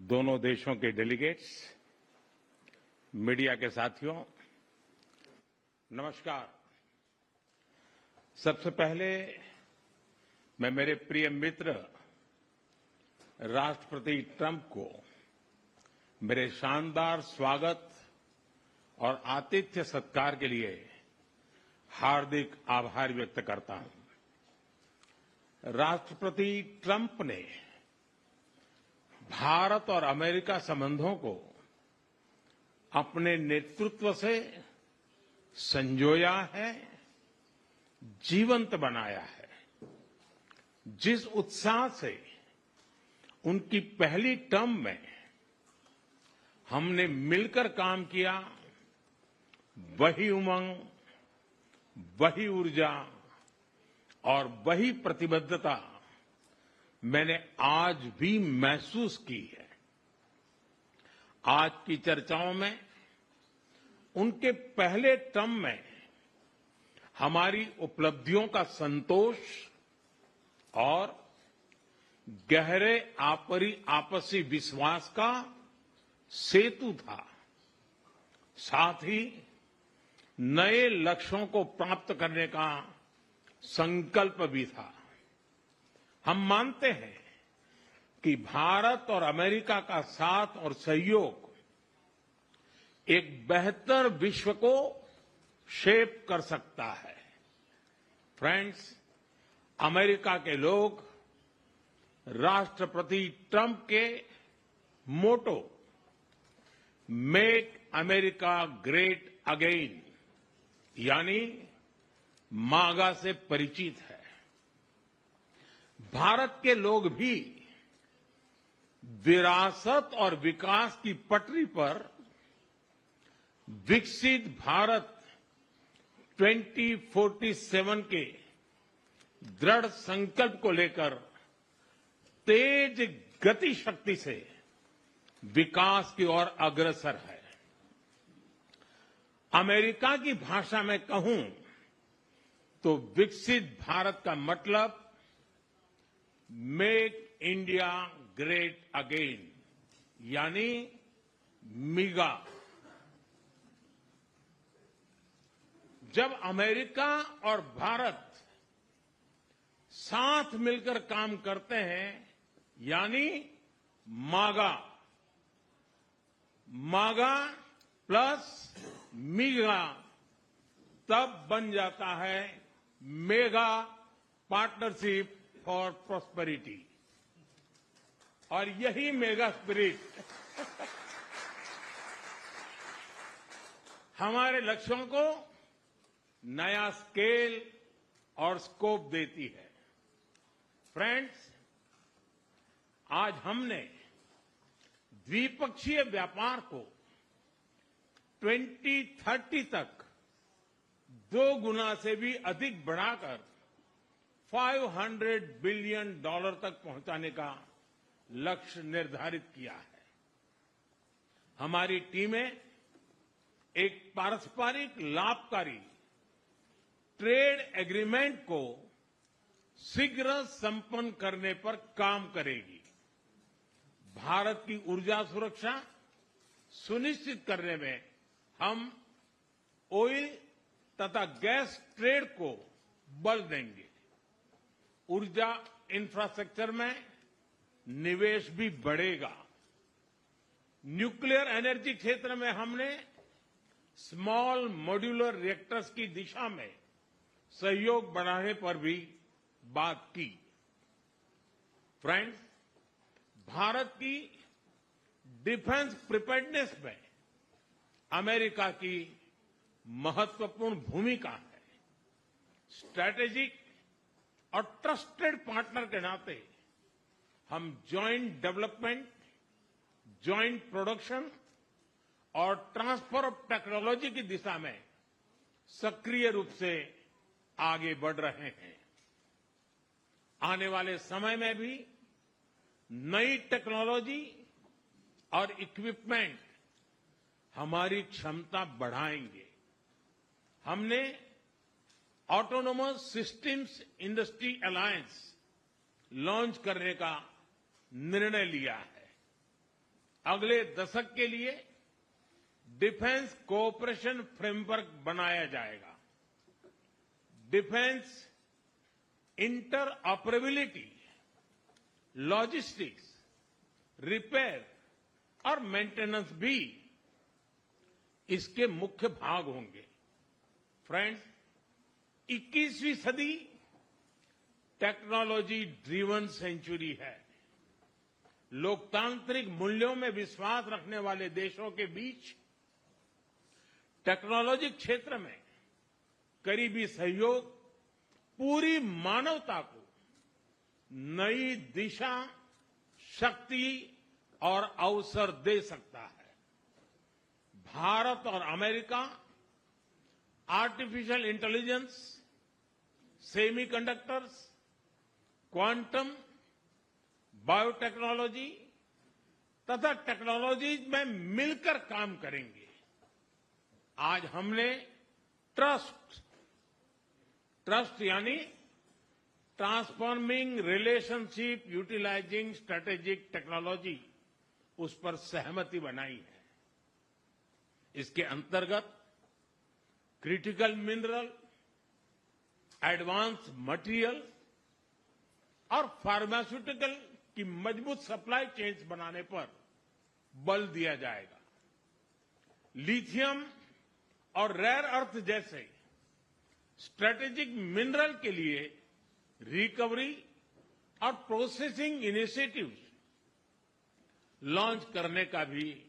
दोनों देशों के डेलीगेट्स, मीडिया के साथियों, नमस्कार। सबसे पहले मैं मेरे प्रिय मित्र राष्ट्रपति ट्रंप को मेरे शानदार स्वागत और आतिथ्य सत्कार के लिए हार्दिक आभार व्यक्त करता हूं। राष्ट्रपति ट्रंप ने भारत और अमेरिका संबंधों को अपने नेतृत्व से संजोया है, जीवंत बनाया है। जिस उत्साह से उनकी पहली टर्म में हमने मिलकर काम किया, वही उमंग, वही ऊर्जा और वही प्रतिबद्धता मैंने आज भी महसूस की है। आज की चर्चाओं में उनके पहले टर्म में हमारी उपलब्धियों का संतोष और गहरे आपसी विश्वास का सेतु था। साथ ही नए लक्ष्यों को प्राप्त करने का संकल्प भी था। हम मानते हैं कि भारत और अमेरिका का साथ और सहयोग एक बेहतर विश्व को शेप कर सकता है। फ्रेंड्स, अमेरिका के लोग राष्ट्रपति ट्रंप के मोटो मेक अमेरिका ग्रेट अगेन यानी मागा से परिचित है। भारत के लोग भी विरासत और विकास की पटरी पर विकसित भारत 2047 के दृढ़ संकल्प को लेकर तेज गति शक्ति से विकास की ओर अग्रसर है। अमेरिका की भाषा में कहूं तो विकसित भारत का मतलब मेक इंडिया ग्रेट अगेन यानी मिगा। जब अमेरिका और भारत साथ मिलकर काम करते हैं यानी मागा, मागा प्लस मिगा, तब बन जाता है मेगा पार्टनरशिप फॉर प्रॉस्पेरिटी। और यही मेगा स्पिरिट हमारे लक्ष्यों को नया स्केल और स्कोप देती है। फ्रेंड्स, आज हमने द्विपक्षीय व्यापार को 2030 तक 2 गुना से भी अधिक बढ़ाकर $500 बिलियन तक पहुंचाने का लक्ष्य निर्धारित किया है। हमारी टीमें एक पारस्परिक लाभकारी ट्रेड एग्रीमेंट को शीघ्र संपन्न करने पर काम करेगी। भारत की ऊर्जा सुरक्षा सुनिश्चित करने में हम ऑयल तथा गैस ट्रेड को बल देंगे। ऊर्जा इंफ्रास्ट्रक्चर में निवेश भी बढ़ेगा। न्यूक्लियर एनर्जी क्षेत्र में हमने स्मॉल मॉड्यूलर रिएक्टर्स की दिशा में सहयोग बढ़ाने पर भी बात की। फ्रेंड्स, भारत की डिफेंस प्रिपेयर्डनेस में अमेरिका की महत्वपूर्ण भूमिका है। स्ट्रैटेजिक और ट्रस्टेड पार्टनर के नाते हम जॉइंट डेवलपमेंट, जॉइंट प्रोडक्शन और ट्रांसफर ऑफ टेक्नोलॉजी की दिशा में सक्रिय रूप से आगे बढ़ रहे हैं। आने वाले समय में भी नई टेक्नोलॉजी और इक्विपमेंट हमारी क्षमता बढ़ाएंगे। हमने autonomous systems industry alliance launch करने का निर्णय लिया है। अगले दशक के लिए डिफेंस कोऑपरेशन फ्रेमवर्क बनाया जाएगा। डिफेंस इंटरऑपरेबिलिटी, लॉजिस्टिक्स, रिपेयर और मेंटेनेंस भी इसके मुख्य भाग होंगे। फ्रेंड्स, 21वीं सदी टेक्नोलॉजी ड्रिवन सेंचुरी है। लोकतांत्रिक मूल्यों में विश्वास रखने वाले देशों के बीच टेक्नोलॉजी क्षेत्र में करीबी सहयोग पूरी मानवता को नई दिशा, शक्ति और अवसर दे सकता है। भारत और America artificial intelligence, semiconductors, quantum, biotechnology तथा टेक्नोलॉजीज में मिलकर काम करेंगे। आज हमने ट्रस्ट यानी transforming relationship utilising strategic technology, उस पर सहमति बनाई है। इसके अंतर्गत क्रिटिकल मिनरल, एडवांस मटेरियल और फार्मास्यूटिकल की मजबूत सप्लाई चेन्स बनाने पर बल दिया जाएगा। लिथियम और रेयर अर्थ जैसे स्ट्रेटेजिक मिनरल के लिए रिकवरी और प्रोसेसिंग इनिशिएटिव्स लॉन्च करने का भी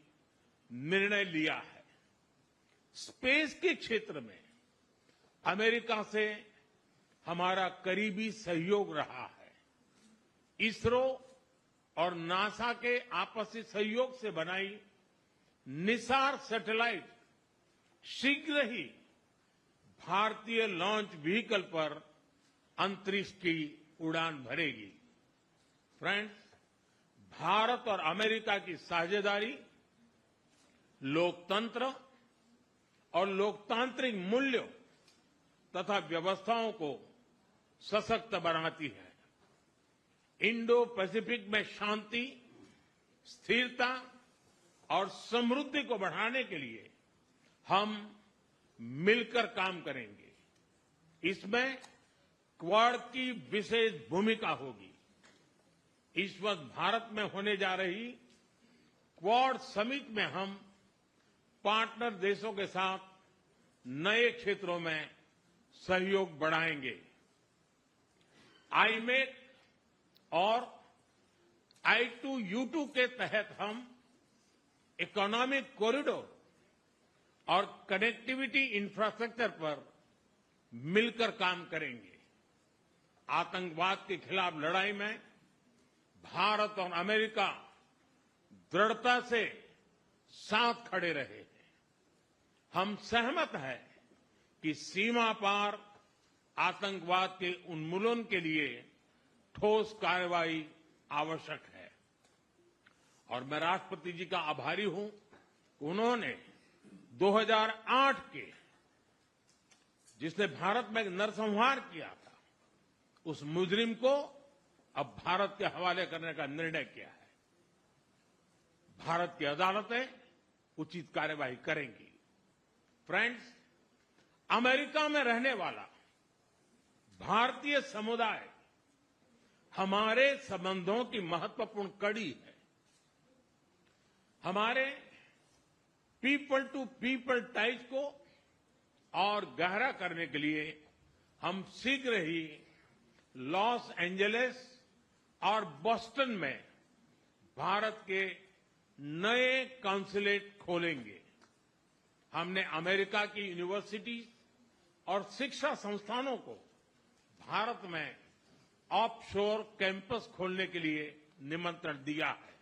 निर्णय लिया है। स्पेस के क्षेत्र में अमेरिका से हमारा करीबी सहयोग रहा है। इसरो और नासा के आपसी सहयोग से बनाई निसार सैटेलाइट शीघ्र ही भारतीय लॉन्च व्हीकल पर अंतरिक्ष की उड़ान भरेगी। फ्रेंड्स, भारत और अमेरिका की साझेदारी लोकतंत्र और लोकतांत्रिक मूल्यों तथा व्यवस्थाओं को सशक्त बनाती है। इंडो पैसिफिक में शांति, स्थिरता और समृद्धि को बढ़ाने के लिए हम मिलकर काम करेंगे। इसमें क्वाड की विशेष भूमिका होगी। इस वक्त भारत में होने जा रही क्वाड समिट में हम पार्टनर देशों के साथ नए क्षेत्रों में सहयोग बढ़ाएंगे। आईमेक और I2U2 के तहत हम इकोनॉमिक कॉरिडोर और कनेक्टिविटी इंफ्रास्ट्रक्चर पर मिलकर काम करेंगे। आतंकवाद के खिलाफ लड़ाई में भारत और अमेरिका दृढ़ता से साथ खड़े रहे हैं। हम सहमत हैं कि सीमा पार आतंकवाद के उन्मूलन के लिए ठोस कार्रवाई आवश्यक है। और मैं राष्ट्रपति जी का आभारी हूं, उन्होंने 2008 के जिसने भारत में नरसंहार किया था, उस मुजरिम को अब भारत के हवाले करने का निर्णय किया है। भारत की अदालतें उचित कार्यवाही करेंगी। फ्रेंड्स, अमेरिका में रहने वाला भारतीय समुदाय हमारे संबंधों की महत्वपूर्ण कड़ी है। हमारे पीपल टू पीपल टाइज को और गहरा करने के लिए हम शीघ्र ही लॉस एंजलिस और बोस्टन में भारत के नए कॉन्सुलेट खोलेंगे। हमने अमेरिका की यूनिवर्सिटी और शिक्षा संस्थानों को भारत में ऑफशोर कैंपस खोलने के लिए निमंत्रण दिया है।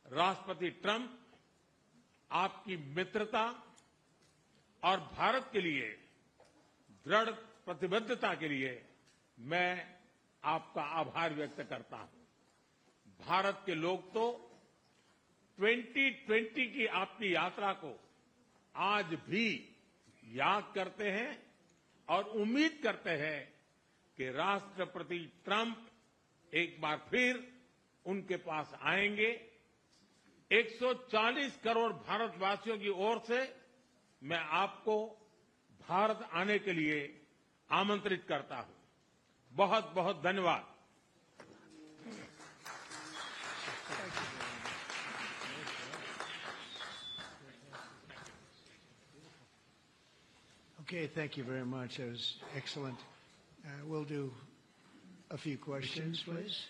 राष्ट्रपति ट्रंप आपकी मित्रता और भारत के लिए दृढ़ प्रतिबद्धता के लिए मैं आपका आभार व्यक्त करता हूं। भारत के लोग तो 2020 की आपकी यात्रा को आज भी याद करते हैं और उम्मीद करते हैं कि राष्ट्रपति ट्रंप एक बार फिर उनके पास आएंगे 140 करोड़ भारतवासियों की ओर से मैं आपको भारत आने के लिए आमंत्रित करता हूं। बहुत बहुत धन्यवाद। Okay, thank you very much. That was excellent. We'll do a few questions, please.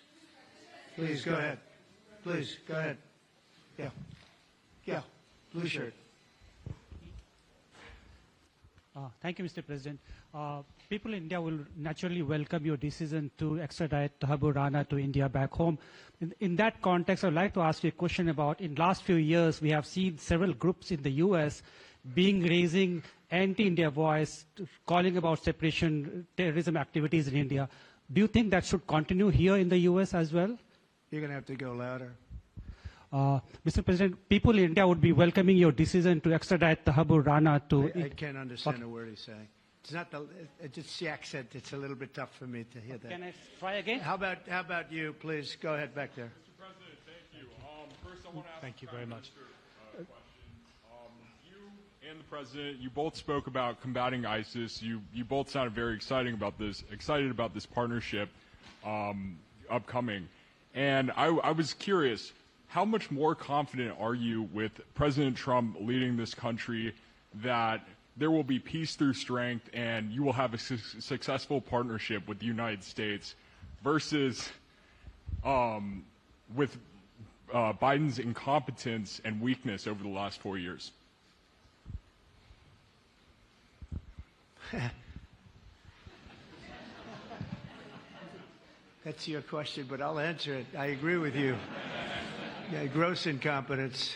Please, go ahead. Please, go ahead. Yeah. Yeah, blue shirt. Thank you, Mr. President. People in India will naturally welcome your decision to extradite Thakur Rana to India back home. In that context, I'd like to ask you a question about, in last few years, we have seen several groups in the U.S. raising anti-India voice, calling about separation, terrorism activities in India. Do you think that should continue here in the U.S. as well? You're going to have to go louder. Mr. President, people in India would be welcoming your decision to extradite Thakur Rana to... I can't understand a word he's saying. It's not it's the accent. It's a little bit tough for me to hear that. Can I try again? How about you, please? Go ahead back there. Mr. President, thank you. First, I want to ask Thank you very much. question. You and the President, you both spoke about combating ISIS. You both sounded very excited about this partnership upcoming. And I was curious, how much more confident are you with President Trump leading this country that there will be peace through strength and you will have a successful partnership with the United States versus with Biden's incompetence and weakness over the last 4 years? That's your question, but I'll answer it. I agree with you. Yeah, gross incompetence.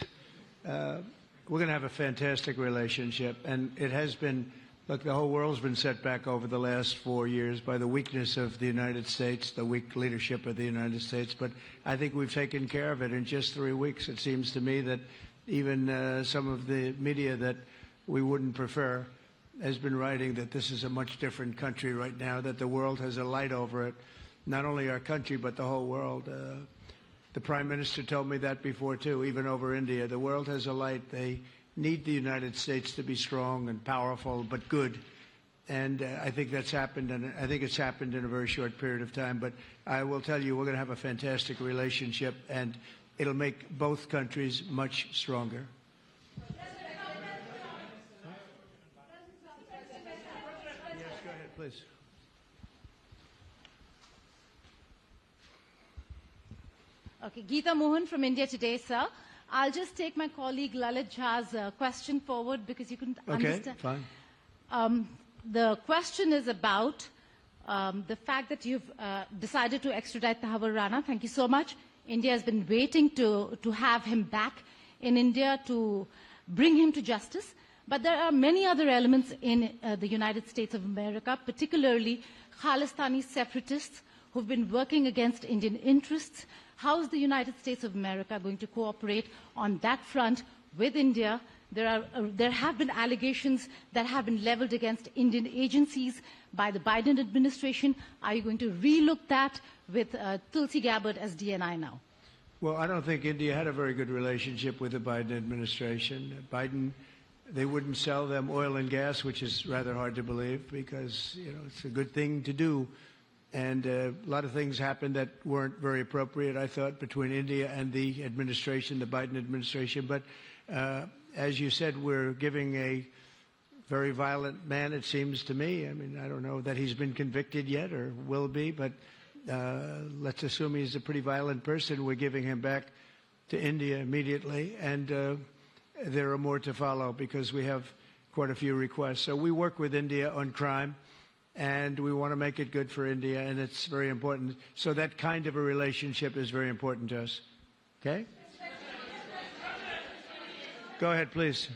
We're going to have a fantastic relationship, and it has been. Look, the whole world's been set back over the last 4 years by the weakness of the United States, the weak leadership of the United States. But I think we've taken care of it in just 3 weeks. It seems to me that even some of the media that we wouldn't prefer has been writing that this is a much different country right now, that the world has a light over it, not only our country, but the whole world. The Prime Minister told me that before, too, even over India. The world has a light. They need the United States to be strong and powerful, but good. And I think that's happened, and I think it's happened in a very short period of time. But I will tell you, we're going to have a fantastic relationship, and it'll make both countries much stronger. Yes, go ahead, please. Okay, Geeta Mohan from India Today, sir. I'll just take my colleague Lalit Jha's question forward because you couldn't understand. Okay, fine. The question is about the fact that you've decided to extradite Thakur Rana. Thank you so much. India has been waiting to have him back in India to bring him to justice. But there are many other elements in the United States of America, particularly Khalistani separatists who've been working against Indian interests. How is the United States of America going to cooperate on that front with India? There have been allegations that have been leveled against Indian agencies by the Biden administration. Are you going to relook that with Tulsi Gabbard as DNI now? Well, I don't think India had a very good relationship with the Biden administration. Biden, they wouldn't sell them oil and gas, which is rather hard to believe because, it's a good thing to do. And a lot of things happened that weren't very appropriate, I thought, between India and the administration, the Biden administration. But as you said, we're giving a very violent man, it seems to me. I mean, I don't know that he's been convicted yet or will be, but let's assume he's a pretty violent person. We're giving him back to India immediately. And there are more to follow because we have quite a few requests. So we work with India on crime. And we want to make it good for India, and it's very important. So that kind of a relationship is very important to us. Okay? Go ahead, please.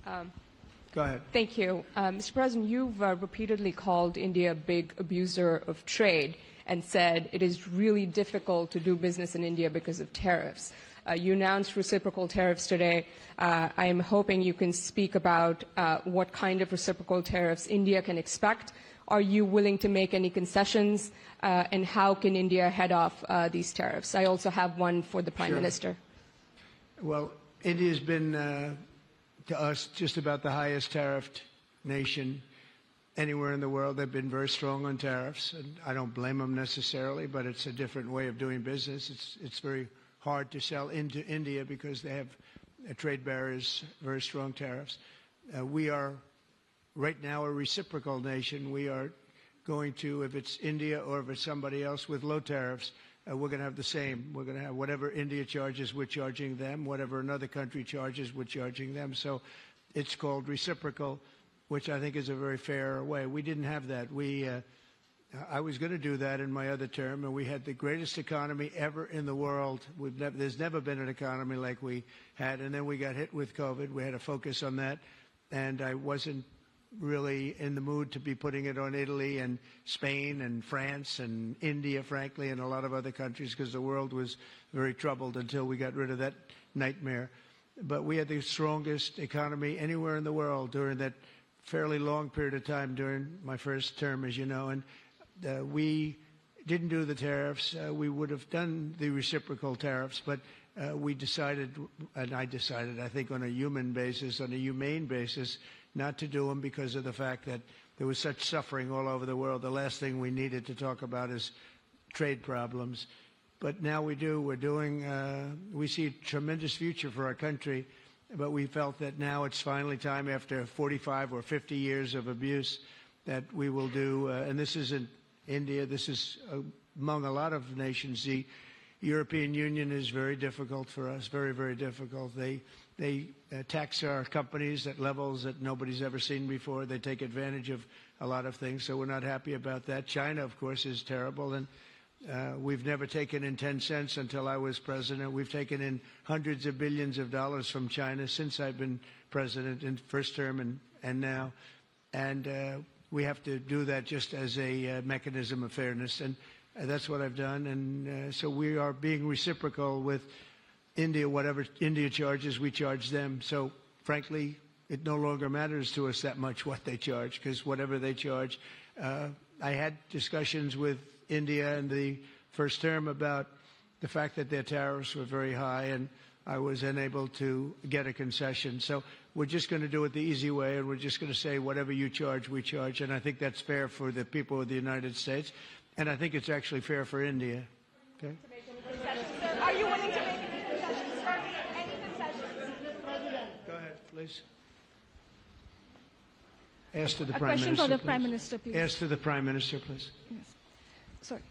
Go ahead. Thank you. Mr. President, you've repeatedly called India a big abuser of trade and said it is really difficult to do business in India because of tariffs. You announced reciprocal tariffs today. I am hoping you can speak about what kind of reciprocal tariffs India can expect Are you willing to make any concessions? And how can India head off these tariffs? I also have one for the Prime Minister. Well, India's been, to us, just about the highest tariffed nation anywhere in the world. They've been very strong on tariffs, and I don't blame them necessarily, but it's a different way of doing business. It's very hard to sell into India because they have trade barriers, very strong tariffs. We are right now a reciprocal nation. We are going to, if it's India or if it's somebody else with low tariffs, we're going to have the same. We're going to have whatever India charges, we're charging them. Whatever another country charges, we're charging them. So it's called reciprocal, which I think is a very fair way. We didn't have that. I was going to do that in my other term, and we had the greatest economy ever in the world. There's never been an economy like we had, and then we got hit with COVID. We had to focus on that, and I wasn't really in the mood to be putting it on Italy and Spain and France and India, frankly, and a lot of other countries, because the world was very troubled until we got rid of that nightmare. But we had the strongest economy anywhere in the world during that fairly long period of time during my first term, as you know, and we didn't do the tariffs. We would have done the reciprocal tariffs, but we decided, and I decided, I think on a human basis, on a humane basis, not to do them because of the fact that there was such suffering all over the world. The last thing we needed to talk about is trade problems. But now we do. We're doing, we see a tremendous future for our country, but we felt that now it's finally time, after 45 or 50 years of abuse, that we will do, and this isn't India, this is among a lot of nations. The European Union is very difficult for us, very, very difficult. They tax our companies at levels that nobody's ever seen before. They take advantage of a lot of things, so we're not happy about that. China, of course, is terrible, and we've never taken in 10 cents until I was president. We've taken in hundreds of billions of dollars from China since I've been president in first term and now. And we have to do that just as a mechanism of fairness. And that's what I've done. And so we are being reciprocal with India. Whatever India charges, we charge them. So frankly, it no longer matters to us that much what they charge, because whatever they charge, I had discussions with India in the first term about the fact that their tariffs were very high, and I was unable to get a concession. So we're just going to do it the easy way, and we're just going to say whatever you charge, we charge. And I think that's fair for the people of the United States, and I think it's actually fair for India. Okay? Are you willing to make any concessions, sir? Any concessions? Go ahead, please. Ask to the A Prime question Minister, for the please. Prime Minister, please. Ask to the Prime Minister, please. Sorry.